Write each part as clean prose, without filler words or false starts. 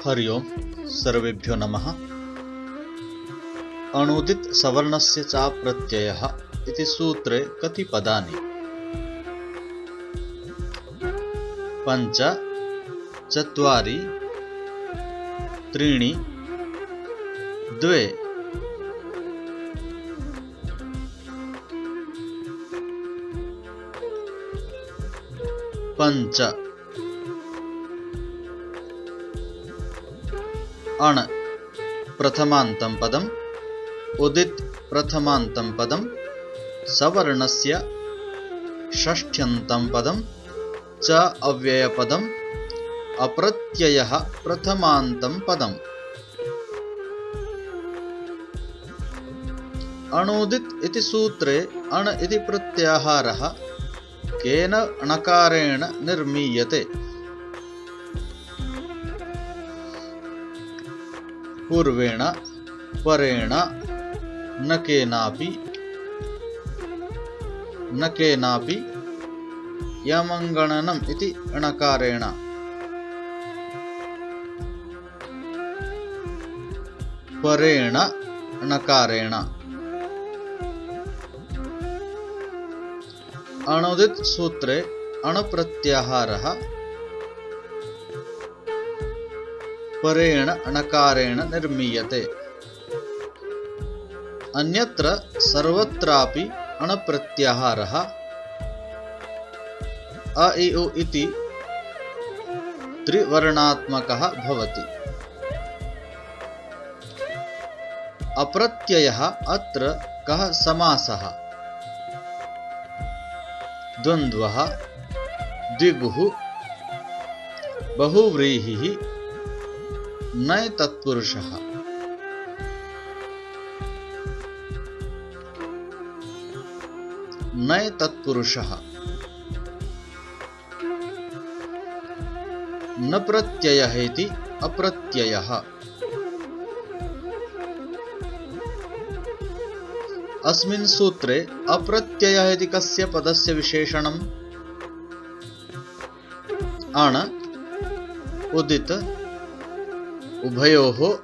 हरि ओम सर्वेभ्यो नमः। अणुदित सवर्णस्य च प्रत्ययः इति सूत्रे कति पदानि? पंच, चत्वारि, त्रीणि, द्वे। पंच। अण प्रथमान्तं पदम्, उदित प्रथमान्तं पदम्, सवर्णस्य षष्ठ्यन्तं पदम्, च अव्ययपदम्, अप्रत्ययः प्रथमान्तं पदम्। अणुदित इति सूत्रे अण इति प्रत्याहारः केन णकारेण निर्मीयते? पूर्वेण, परेण, न केनापि यमङ्गणनम् इति णकारेण। परेण णकारेण। अणुदित सूत्रे अण प्रत्याहारः परेण णकारेण निर्मीयते। अन्यत्र सर्वत्रापि अण प्रत्याहारः अ इ उ इति त्रिवर्णात्मकः भवति। अप्रत्ययः अत्र कः समासः? द्वन्द्वः, द्विगुः, बहुव्रीहिः, नञ तत्पुरुषः। नञ तत्पुरुषः। न प्रत्ययः इति अप्रत्ययः। अस्मिन् सूत्रे अप्रत्ययः इति कस्य पदस्य विशेषणम्? अण, उदित उभयोः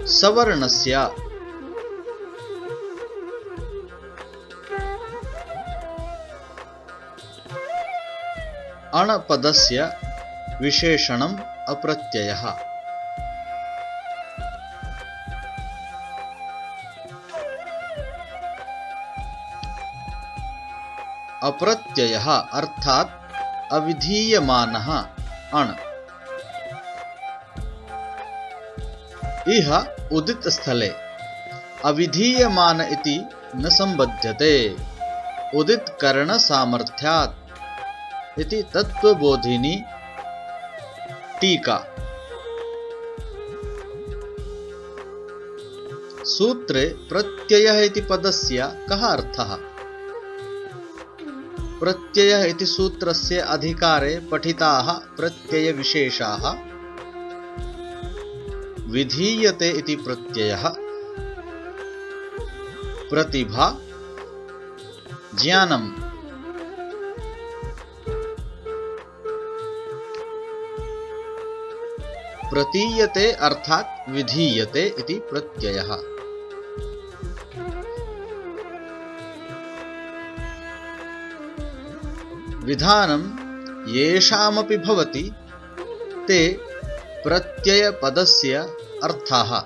सवर्णस्य। अण पदस्य विशेषणम् अप्रत्ययः। अप्रत्ययः अर्थात अविधीयमानः अण। इह उदित स्थले अविधीयमान इति न संबध्यते उदित करण सामर्थ्यात् इति तत्वबोधिनी टीका। सूत्रे प्रत्ययः इति पदस्य कः अर्थः? प्रत्ययः इति सूत्रस्य अधिकारे पठिताः प्रत्ययविशेषाः विधीयते इति प्रत्ययः, प्रतिभा, ज्ञानम्। प्रतीयते अर्थात विधीयते इति प्रत्ययः। विधानं येषामपि भवति ते प्रत्ययपदस्य अर्थाः,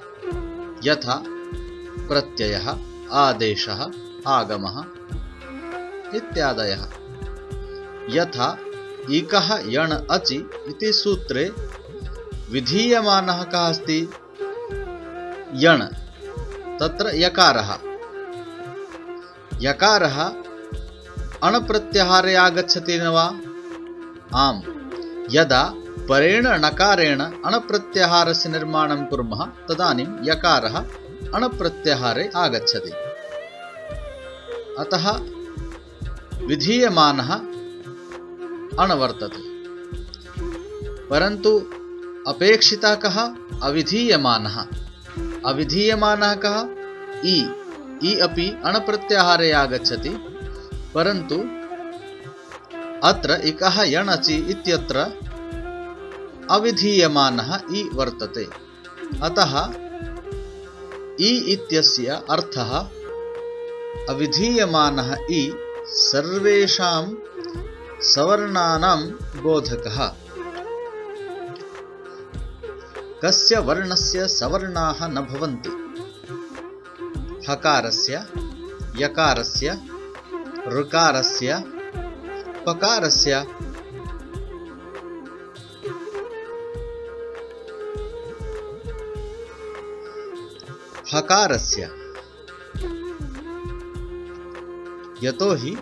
यथा प्रत्ययः, आदेशः, आगमः इत्यादयः। यथा इकः यण् अचि इति सूत्रे विधीयमानः कः अस्ति? यण्, तत्र यकारः। यकारः अण प्रत्याहारे आगच्छति न वा? आम्। यदा परेण णकारेण अण प्रत्याहारस्य निर्माणं कुर्मः तदानीं यकारः अण प्रत्याहारे आगच्छति। अतः विधीयमानः अण वर्तते। परन्तु अपेक्षिता कः? अविधीयमानः। अविधीयमानः कः? इ अपि अण प्रत्याहारे आगच्छति, परन्तु अत्र इकः यणचि इत्यत्र अविधीयमानः इ वर्तते। अतः इ इत्यस्य अर्थः अविधीयमानः इ सर्वेषां सवर्णानां बोधकः। कस्य वर्णस्य सवर्णाः न भवन्ति? हकारस्य, यकारस्य, ऋकारस्य, पकारस्य। हकारस्य, यतोहि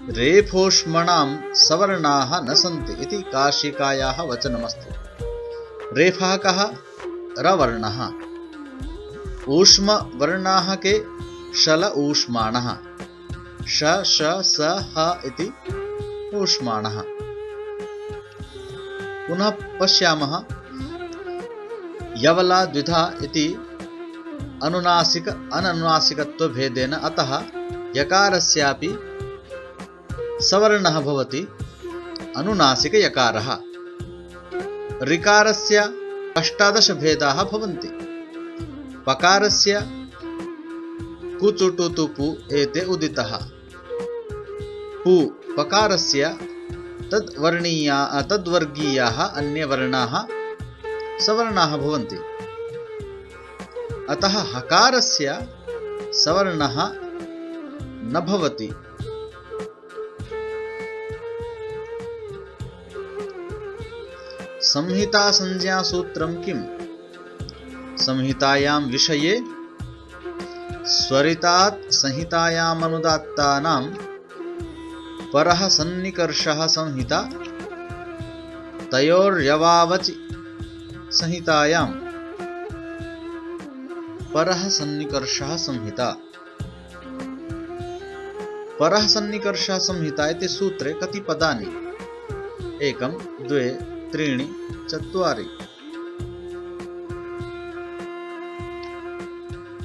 रेफोष्मणां सवर्णाः न सन्ति इति काशिकायाः वचनमस्ति। रेफः कः? रवर्णः। ऊष्म वर्णाः के? शल ऊष्माणः। श श स ह इति ऊष्माणः। पुनः पश्यामः, यवला द्विधा इति अनुनासिक अननुनासिकत्व भेदेन, अतः यकारस्यापि सवर्णः भवति अनुनासिक यकारः। ऋकारस्य 18 भेदाः भवन्ति। पकारस्य कुचुटुतु पु एते उदितः। पु पकारस्य तद्वर्गीयाः अन्ये वर्णाः सवर्णाः भवन्ति। अतः हकारस्य सवर्णः न भवति। संहिता संज्ञा सूत्रं किम्? संहितायां विषये स्वरितात् संहितायामनुदात्तानां परः सन्निकर्षः संहिता तयोर्यवावचि संहितायां परः सन्निकर्षः संहिता। परः सन्निकर्षः संहिता इति सूत्रे कति पदानि? 1 2 3 4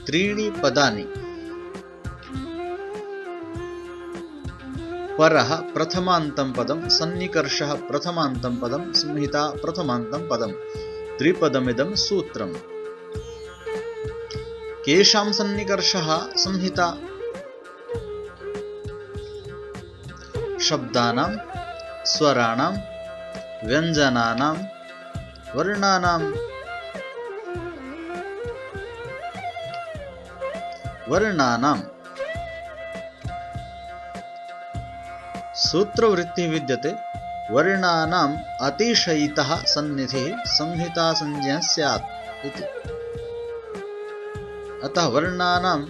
त्रीणि पदानि। परः प्रथमान्तं पदं, सन्निकर्षः प्रथमान्तं पदं, संहिता प्रथमान्तं पदं। त्रिपदमिदं सूत्रम्। केषां सन्निकर्षः संहिता? शब्दानां, स्वराणां, व्यञ्जनानां, वर्णानां। सूत्रवृत्तिः विद्यते। वर्णानाम् अतिशयितः सन्निधिः संहिता संज्ञा स्यात् इति। अतः वर्णानाम्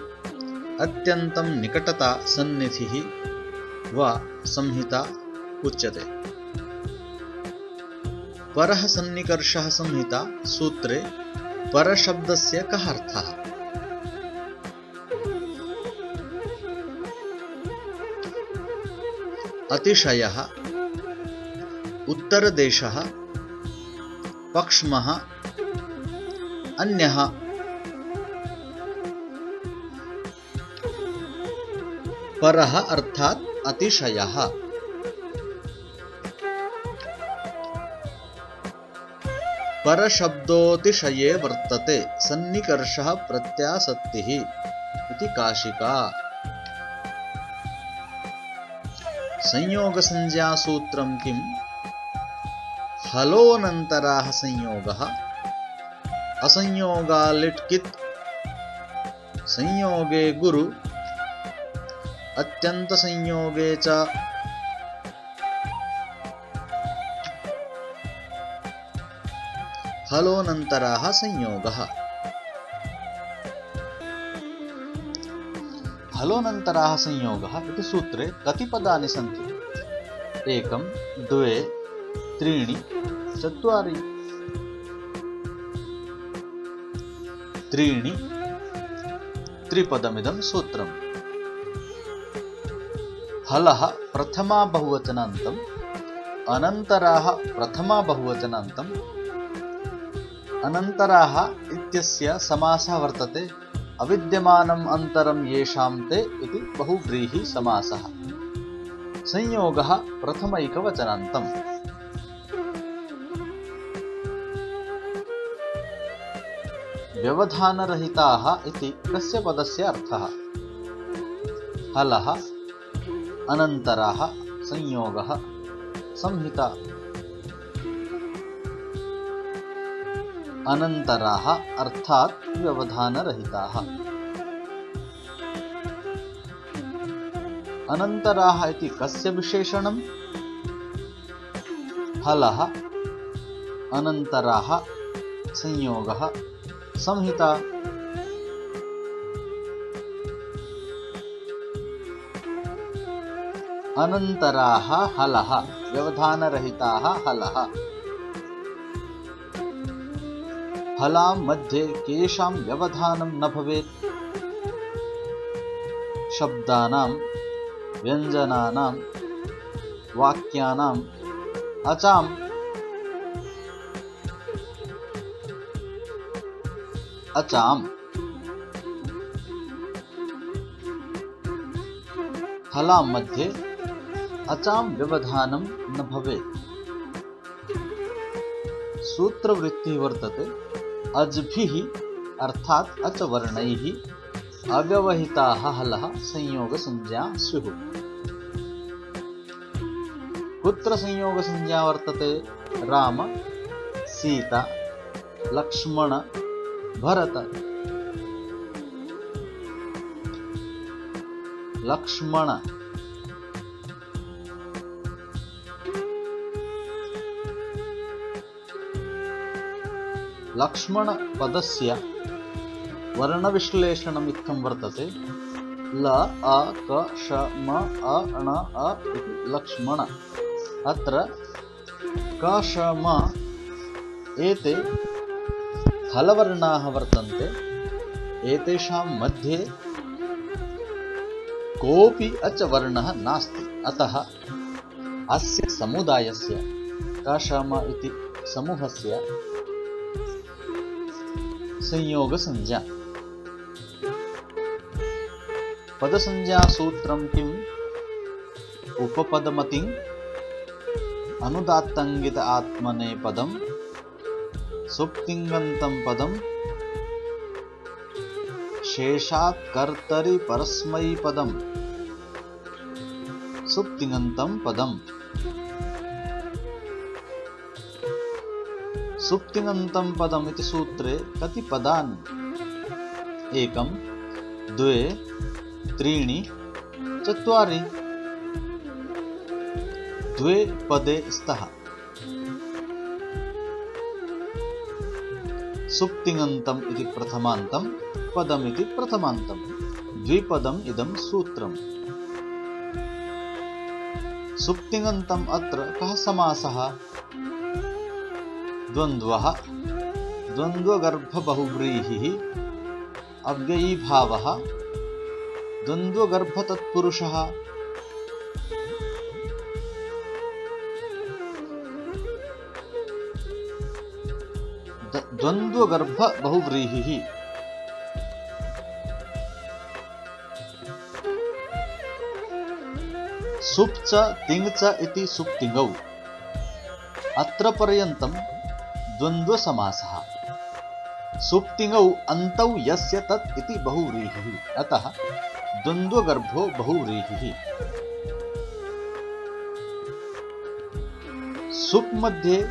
अत्यन्तं निकटता सन्निधिः वा संहिता उच्यते। परः सन्निकर्षः संहिता सूत्रे परशब्दस्य कः अर्थः? अतिशयः, उत्तरदेशः, पक्ष्मः, अन्यः। परः अर्थात् अतिशयः। परशब्दोतिशये वर्तते सन्निकर्षः प्रत्यासत्तिः इति काशिका। संयोगसंज्ञा सूत्रं किम्? हलोऽनन्तराः संयोगः। असंयोगालिट् कित्। संयोगे गुरु, अत्यन्तसंयोगे च। हलोऽनन्तराः संयोगः। हलोऽनन्तराः संयोगः इति सूत्रे कति पदानि सन्ति? 1 2 3 4 त्रीणि त्रिपदमिदं सूत्रम्। हलः प्रथमा बहुवचनान्तम्, अनन्तराः प्रथमा बहुवचनान्तम्। अनन्तराः इत्यस्य समासः वर्तते अविद्यमानम् अन्तरं येषां ते इति बहुव्रीहि समासः। संयोगः प्रथमैकवचनान्तम्। व्यवधानरहिताः इति कस्य पदस्य अर्थः? हलः, अनन्तराः, संयोगः, संहिता। अनन्तराः अर्थात् व्यवधानरहिताः। अनन्तराः इति कस्य विशेषणम्? हलः, अनन्तराः, संयोगः, संहिता। अनन्तराः हलः, व्यवधानरहिताः हलः। हलां मध्ये केषां व्यवधानं न भवेत्? शब्दानां, व्यञ्जनानां, वाक्यानाम्, अचाम्। अचाम्। हलां मध्ये अचां व्यवधानं न भवेत्। सूत्रवृत्तिः वर्तते अज्भिः अर्थात् अचवर्णैः अव्यवहिताः हलः संयोगसंज्ञा स्युः। कुत्र संयोगसंज्ञा वर्तते? राम, सीता, लक्ष्मण, भरत। लक्ष्मण। लक्ष्मण पदस्य वर्णविश्लेषणम् इत्थं वर्तते ल अ क श म अ ण अ इति लक्ष्मण। अत्र क श म एते हलवर्णाः वर्तन्ते। एतेषां मध्ये कोऽपि अचवर्णः नास्ति। अतः अस्य समुदायस्य क श म इति समूहस्य संयोगसंज्ञा। पदसंज्ञा सूत्रं किम्? उपपदमतिं अनुदात्तङ्गित आत्मनेपदं सुप्तिङन्तं पदं शेषात् कर्तरि परस्मैपदं सुप्तिङन्तं पदम्। सुप्तिङन्तं पदम् इति सूत्रे कति पदानि? 1 2 3 4। 2 पदे स्तः। सुप्तिङन्तम् इति प्रथमान्तं पदमिति प्रथमान्तं। द्विपदम् इदं सूत्रम्। सुप्तिङन्तम् अत्र कः समासः? द्वन्द्वः, द्वन्द्वगर्भबहुव्रीहिः, अव्ययीभावः, द्वन्द्वगर्भतत्पुरुषः। द्वन्द्वगर्भबहुव्रीहिः। सुप् च तिङ् च इति सुप्तिङौ। अत्र पर्यन्तं द्वन्द्वसमासः। सुप्तिङौ अन्तौ यस्य तत् इति बहुव्रीहिः। अतः द्वन्द्वगर्भो बहुव्रीहिः। सुप् मध्ये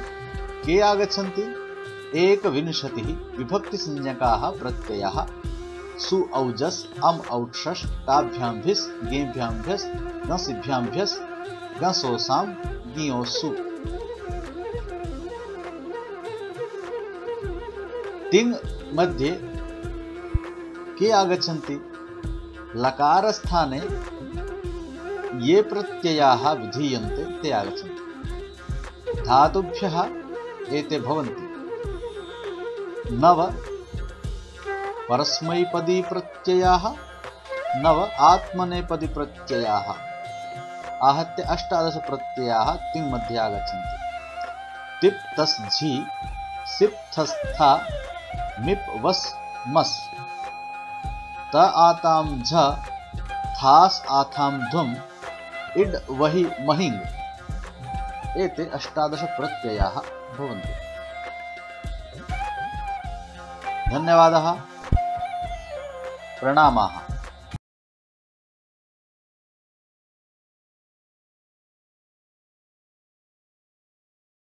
के आगच्छन्ति? 21 विभक्तिसंज्ञकाः प्रत्ययाः। सु औजस्, अम् औक्षस्, ताभ्याम्भिस्, गेभ्याम्भ्यस्, गसिभ्याम्भ्यस्, गसोसां, गियोसु। तिङ् मध्ये के आगच्छन्ति? लकारस्थाने ये प्रत्ययाः विधीयन्ते ते आगच्छन्ति। धातुभ्यः एते भवन्ति 9 परस्मैपदी प्रत्ययाः, 9 आत्मनेपदी प्रत्ययाः। आहत्य 18 प्रत्ययाः तिङ् मध्ये आगच्छन्ति। तिप् तस् झि, सिप् थस् था, मिप् वस् मस्, त आतां झ, थास् आथां धुम्, इड् वहि महिङ्। एते 18 प्रत्ययाः भवन्ति। धन्यवादः, प्रणामाः।